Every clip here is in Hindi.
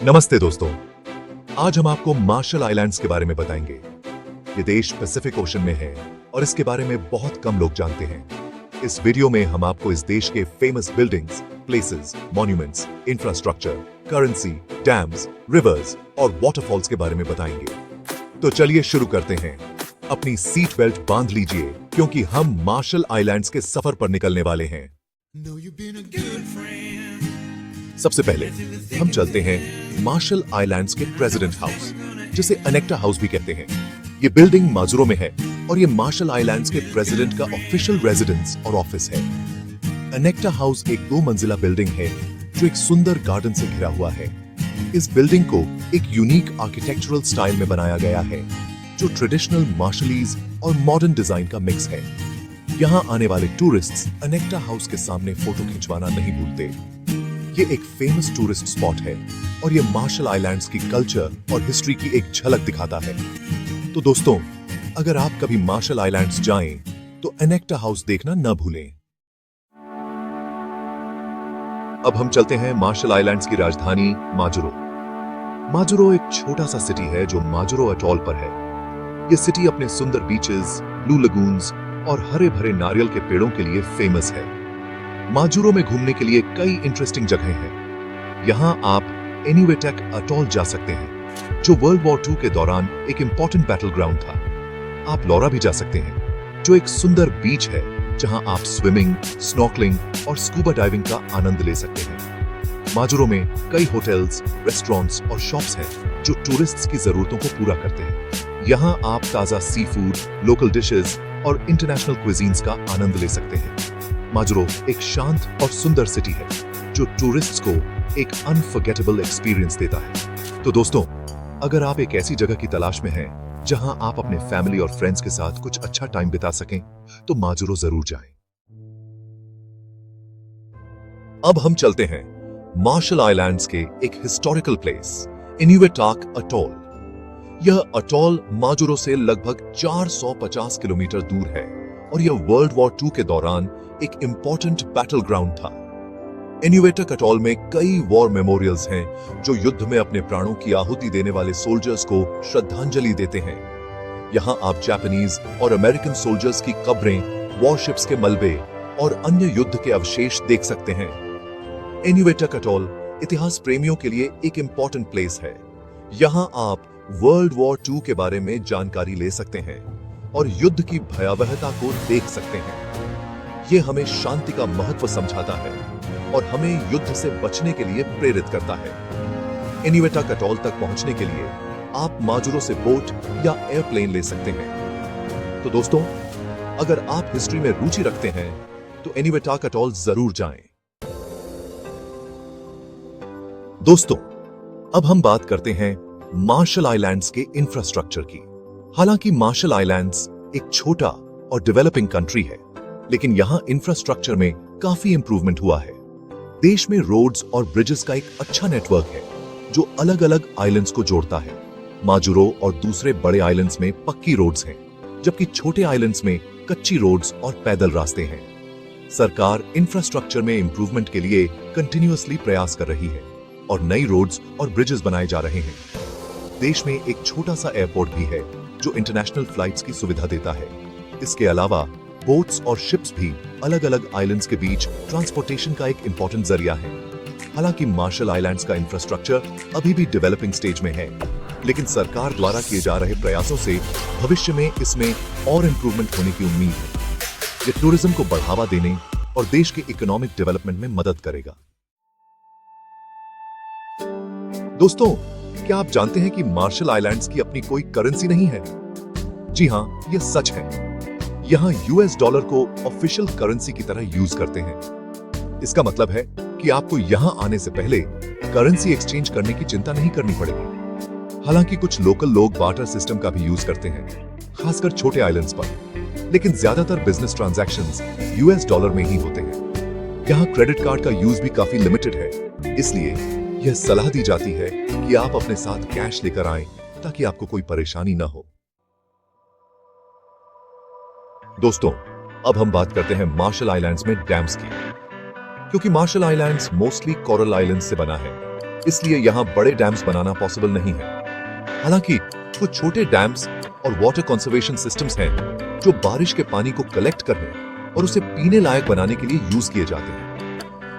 नमस्ते दोस्तों, आज हम आपको मार्शल आइलैंड्स के बारे में बताएंगे। ये देश पैसिफिक ओशन में है और इसके बारे में बहुत कम लोग जानते हैं। इस वीडियो में हम आपको इस देश के famous buildings, places, monuments, infrastructure, currency, dams, reverse और वाटरफॉल्स के बारे में बताएंगे। तो चलिए शुरू करते हैं। अपनी सीट बेल्ट बांध लीजिए क्योंकि हम मार्शल आइलैंड्स के सफर पर निकलने वाले हैं। सबसे पहले हम चलते हैं मार्शल आइलैंड्स के प्रेसिडेंट हाउस, जिसे अनेक्टा हाउस भी कहते हैं। ये बिल्डिंग माजुरो में है और ये मार्शल आइलैंड्स के प्रेसिडेंट का ऑफिशियल रेजिडेंस और ऑफिस है। अनेक्टा हाउस एक 2 मंजिला बिल्डिंग है जो एक सुंदर गार्डन से घिरा हुआ है। इस बिल्डिंग को एक यूनिक आर्किटेक्चरल स्टाइल में बनाया गया है जो ट्रेडिशनल मार्शलीज और मॉडर्न डिजाइन का मिक्स है। यहाँ आने वाले टूरिस्ट्स अनेक्टा हाउस के सामने फोटो खिंचवाना नहीं भूलते। ये एक फेमस टूरिस्ट स्पॉट है और ये मार्शल आइलैंड्स की कल्चर और हिस्ट्री की एक झलक दिखाता है। तो दोस्तों, अगर आप कभी मार्शल आइलैंड्स जाएं तो अनेक्टा हाउस देखना न भूलें। अब हम चलते हैं मार्शल आइलैंड्स की राजधानी माजुरो। माजुरो एक छोटा सा सिटी है जो माजुरो अटॉल पर है। ये सिटी अपने सुंदर बीचेस, ब्लू लगून्स और हरे भरे नारियल के पेड़ों के लिए फेमस है। माजुरो में घूमने के लिए कई इंटरेस्टिंग जगहें हैं। यहाँ आप एनिवेटेक अटॉल जा सकते हैं जो वर्ल्ड वॉर 2 के दौरान एक इंपॉर्टेंट बैटल ग्राउंड था। आप लॉरा भी जा सकते हैं जो एक सुंदर बीच है जहाँ आप स्विमिंग, स्नॉर्कलिंग और स्कूबा डाइविंग का आनंद ले सकते हैं। माजुरो में कई होटल्स, रेस्टोरेंट्स और शॉप्स हैं जो टूरिस्ट्स की जरूरतों को पूरा करते हैं। यहाँ आप ताजा सी फूड, लोकल डिशेस और इंटरनेशनल क्विजीन्स का आनंद ले सकते हैं। माजुरो एक शांत और सुंदर सिटी है जो टूरिस्ट्स को एक अनफॉरगेटेबल एक्सपीरियंस देता है। तो दोस्तों, अगर आप एक ऐसी जगह की तलाश में हैं जहां आप अपने फैमिली और फ्रेंड्स के साथ कुछ अच्छा टाइम बिता सकें, तो माजुरो जरूर जाएं। अब हम चलते हैं मार्शल आइलैंड्स के एक हिस्टोरिकल प्लेस, इन्युवेटाक अटॉल। यह अटॉल माजुरो से लगभग 450 किलोमीटर दूर है और यह वर्ल्ड वॉर 2 के दौरान एक इंपॉर्टेंट बैटल ग्राउंड था। इन्युवेटक अटॉल में कई वॉर मेमोरियल्स हैं जो युद्ध में अपने प्राणों की आहुति देने वाले सोल्जर्स को श्रद्धांजलि देते हैं। यहाँ आप जापानीज और अमेरिकन सोल्जर्स की कब्रें, वॉरशिप्स के मलबे और अन्य युद्ध के अवशेष देख सकते हैं। इन्युवेटक अटॉल इतिहास प्रेमियों के लिए एक इंपॉर्टेंट प्लेस है। यहाँ आप वर्ल्ड वॉर 2 के बारे में जानकारी ले सकते हैं और युद्ध की भयावहता को देख सकते हैं। ये हमें शांति का महत्व समझाता है और हमें युद्ध से बचने के लिए प्रेरित करता है। इन्युवेटाक अटॉल तक पहुंचने के लिए आप माजुरो से बोट या एयरप्लेन ले सकते हैं। तो दोस्तों, अगर आप हिस्ट्री में रुचि रखते हैं तो इन्युवेटाक अटॉल जरूर जाएं। दोस्तों, अब हम बात करते हैं मार्शल आइलैंड्स के इंफ्रास्ट्रक्चर की। हालांकि मार्शल आइलैंड्स एक छोटा और डेवलपिंग कंट्री है, लेकिन यहां इंफ्रास्ट्रक्चर में काफी इंप्रूवमेंट हुआ है। देश में रोड्स और ब्रिजेस का एक अच्छा नेटवर्क है जो अलग अलग आइलैंड्स को जोड़ता है। माजुरो और दूसरे बड़े आइलैंड्स में पक्की रोड्स हैं, जबकि छोटे आइलैंड्स में कच्ची रोड्स और पैदल रास्ते हैं। सरकार इंफ्रास्ट्रक्चर में इंप्रूवमेंट के लिए कंटिन्यूअसली प्रयास कर रही है और नई रोड्स और ब्रिजेस बनाए जा रहे हैं। देश में एक छोटा सा एयरपोर्ट भी है जो इंटरनेशनल फ्लाइट्स की सुविधा देता है। इसके अलावा बोट्स और शिप्स भी अलग अलग आइलैंड्स के बीच ट्रांसपोर्टेशन का एक इंपॉर्टेंट जरिया है। हालांकि मार्शल आइलैंड्स का इंफ्रास्ट्रक्चर अभी भी डेवलपिंग स्टेज में है, लेकिन सरकार द्वारा किए जा रहे प्रयासों से भविष्य में इसमें और इंप्रूवमेंट होने की उम्मीद है। ये टूरिज्म को बढ़ावा देने और देश के इकोनॉमिक डेवलपमेंट में मदद करेगा। दोस्तों, क्या आप जानते हैं कि मार्शल आइलैंड्स की अपनी कोई करेंसी नहीं है? जी हां, यह सच है। यहाँ यूएस डॉलर को ऑफिशियल करेंसी की तरह यूज करते हैं। इसका मतलब है कि आपको यहाँ आने से पहले करेंसी एक्सचेंज करने की चिंता नहीं करनी पड़ेगी। हालांकि कुछ लोकल लोग बार्टर सिस्टम का भी यूज करते हैं, खासकर छोटे आइलैंड्स पर, लेकिन ज्यादातर बिजनेस ट्रांजैक्शंस यूएस डॉलर में ही होते हैं। यहाँ क्रेडिट कार्ड का यूज भी काफी लिमिटेड है, इसलिए यह सलाह दी जाती है कि आप अपने साथ कैश लेकर आएं ताकि आपको कोई परेशानी न हो। दोस्तों, अब हम बात करते हैं मार्शल आइलैंड्स में डैम्स की। क्योंकि Marshall Islands mostly coral islands से बना है, इसलिए यहाँ बड़े डैम्स बनाना पॉसिबल नहीं है। हालांकि कुछ छोटे डैम्स और वाटर कंजर्वेशन सिस्टम्स हैं जो बारिश के पानी को कलेक्ट करने और उसे पीने लायक बनाने के लिए यूज किए जाते हैं।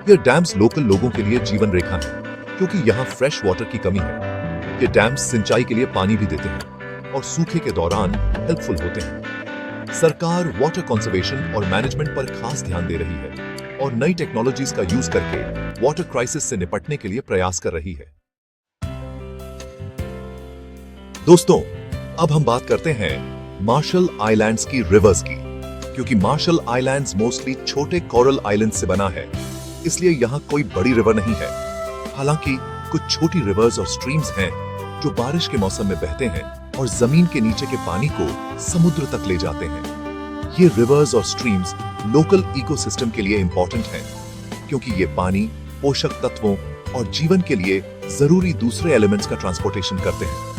ये डैम्स लोकल लोगों के लिए जीवन रेखा है, क्योंकि यहाँ फ्रेश वाटर की कमी है। ये डैम्स सिंचाई के लिए पानी भी देते हैं और सूखे के दौरान हेल्पफुल होते हैं। सरकार वाटर कंजर्वेशन और मैनेजमेंट पर खास ध्यान दे रही है और नई टेक्नोलॉजीज का यूज करके वाटर क्राइसिस से निपटने के लिए प्रयास कर रही है। दोस्तों, अब हम बात करते हैं मार्शल आइलैंड्स की रिवर्स की। क्योंकि मार्शल आइलैंड्स मोस्टली छोटे कोरल आइलैंड से बना है, इसलिए यहाँ कोई बड़ी रिवर नहीं है। हालांकि कुछ छोटी रिवर्स और स्ट्रीम्स हैं जो बारिश के मौसम में बहते हैं और जमीन के नीचे के पानी को समुद्र तक ले जाते हैं। ये रिवर्स और स्ट्रीम्स लोकल इकोसिस्टम के लिए इंपॉर्टेंट हैं, क्योंकि ये पानी, पोषक तत्वों और जीवन के लिए जरूरी दूसरे एलिमेंट्स का ट्रांसपोर्टेशन करते हैं।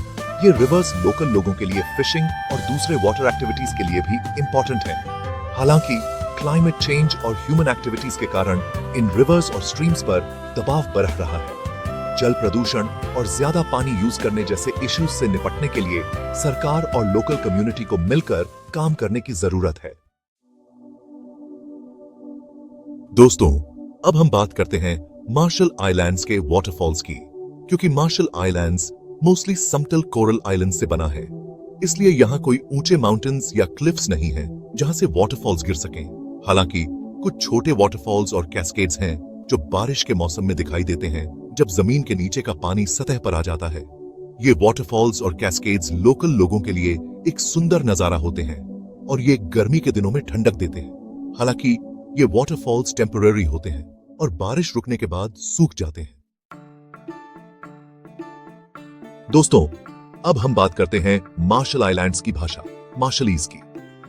ये रिवर्स लोकल लोगों के लिए फिशिंग और दूसरे वाटर एक्टिविटीज के लिए भी इंपॉर्टेंट हैं। हालांकि क्लाइमेट चेंज और ह्यूमन एक्टिविटीज के कारण इन रिवर्स और स्ट्रीम्स पर दबाव बढ़ रहा है। जल प्रदूषण और ज्यादा पानी यूज करने जैसे इश्यूज से निपटने के लिए सरकार और लोकल कम्युनिटी को मिलकर काम करने की जरूरत है। दोस्तों, अब हम बात करते हैं मार्शल आइलैंड्स के वाटरफॉल्स की। क्योंकि मार्शल आइलैंड्स मोस्टली समतल कोरल आइलैंड से बना है, इसलिए यहाँ कोई ऊंचे माउंटेन्स या क्लिफ्स नहीं हैं जहां से वाटरफॉल्स गिर सकें। हालांकि कुछ छोटे वाटरफॉल्स और कैस्केड्स हैं जो बारिश के मौसम में दिखाई देते हैं जब जमीन के नीचे का पानी सतह पर आ जाता है। ये वाटरफॉल्स और कैस्केड्स लोकल लोगों के लिए एक सुंदर नजारा होते हैं और ये गर्मी के दिनों में ठंडक देते हैं। हालांकि ये वाटरफॉल्स टेम्पररी होते हैं और बारिश रुकने के बाद सूख जाते हैं। दोस्तों, अब हम बात करते हैं मार्शल आइलैंड्स की भाषा, मार्शलीज की।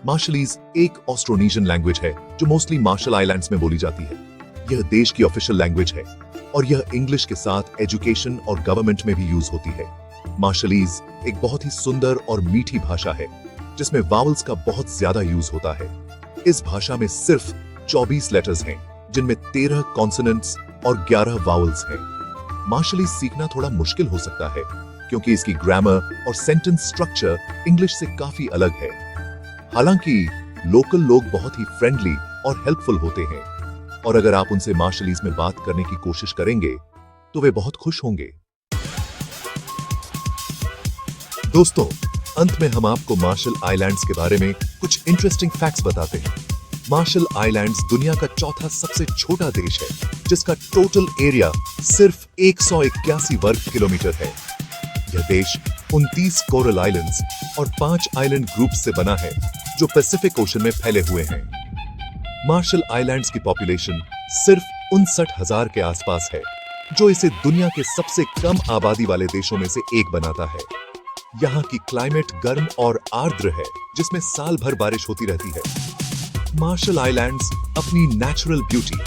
मार्शलीज एक ऑस्ट्रोनेशियन लैंग्वेज है जो मोस्टली मार्शल आइलैंड्स में बोली जाती है। यह देश की ऑफिशियल लैंग्वेज है और यह इंग्लिश के साथ एजुकेशन और गवर्नमेंट में भी यूज होती है। मार्शलीज एक बहुत ही सुंदर और मीठी भाषा है जिसमें वावल्स का बहुत ज्यादा यूज होता है। इस भाषा में सिर्फ 24 लेटर्स हैं, जिनमें 13 कॉन्सोनेंट्स और 11 वावल्स हैं। मार्शलीज सीखना थोड़ा मुश्किल हो सकता है क्योंकि इसकी ग्रामर और सेंटेंस स्ट्रक्चर इंग्लिश से काफी अलग है। हालांकि लोकल लोग बहुत ही फ्रेंडली और हेल्पफुल होते हैं और अगर आप उनसे मार्शलीज में बात करने की कोशिश करेंगे तो वे बहुत खुश होंगे। दोस्तों, अंत में हम आपको मार्शल आइलैंड्स के बारे में कुछ इंटरेस्टिंग फैक्ट्स बताते हैं। मार्शल आइलैंड्स दुनिया का चौथा सबसे छोटा देश है, जिसका टोटल एरिया सिर्फ 181 वर्ग किलोमीटर है। यह देश 29 कोरल आइलैंड्स और 5 आइलैंड ग्रुप्स से बना है जो पैसिफिक ओशन में फैले हुए हैं। मार्शल आइलैंड्स की पॉपुलेशन सिर्फ 59,000 के आसपास है, जो इसे दुनिया के सबसे कम आबादी वाले देशों में से एक बनाता है। यहाँ की क्लाइमेट गर्म और आर्द्र है, जिसमें साल भर बारिश होती रहती है। मार्शल आइलैंड्स अपनी नेचुरल ब्यूटी,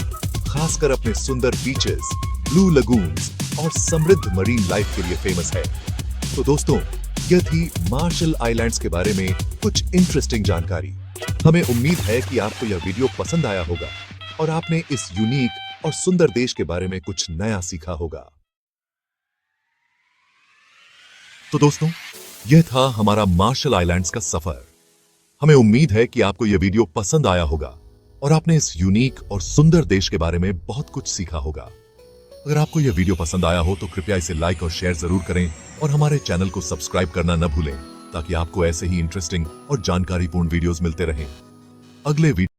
खासकर अपने सुंदर बीचेस, ब्लू लगून्स और समृद्ध मरीन लाइफ के लिए फेमस है। तो दोस्तों, यह थी मार्शल आइलैंड्स के बारे में कुछ इंटरेस्टिंग जानकारी। हमें उम्मीद है कि आपको यह वीडियो पसंद आया होगा और आपने इस यूनिक और सुंदर देश के बारे में कुछ नया सीखा होगा। तो दोस्तों, यह था हमारा मार्शल आइलैंड्स का सफर। हमें उम्मीद है कि आपको यह वीडियो पसंद आया होगा और आपने इस यूनिक और सुंदर देश के बारे में बहुत कुछ सीखा होगा। अगर आपको यह वीडियो पसंद आया हो तो कृपया इसे लाइक और शेयर जरूर करें और हमारे चैनल को सब्सक्राइब करना न भूलें, ताकि आपको ऐसे ही इंटरेस्टिंग और जानकारीपूर्ण वीडियोस मिलते रहें। अगले वीडियो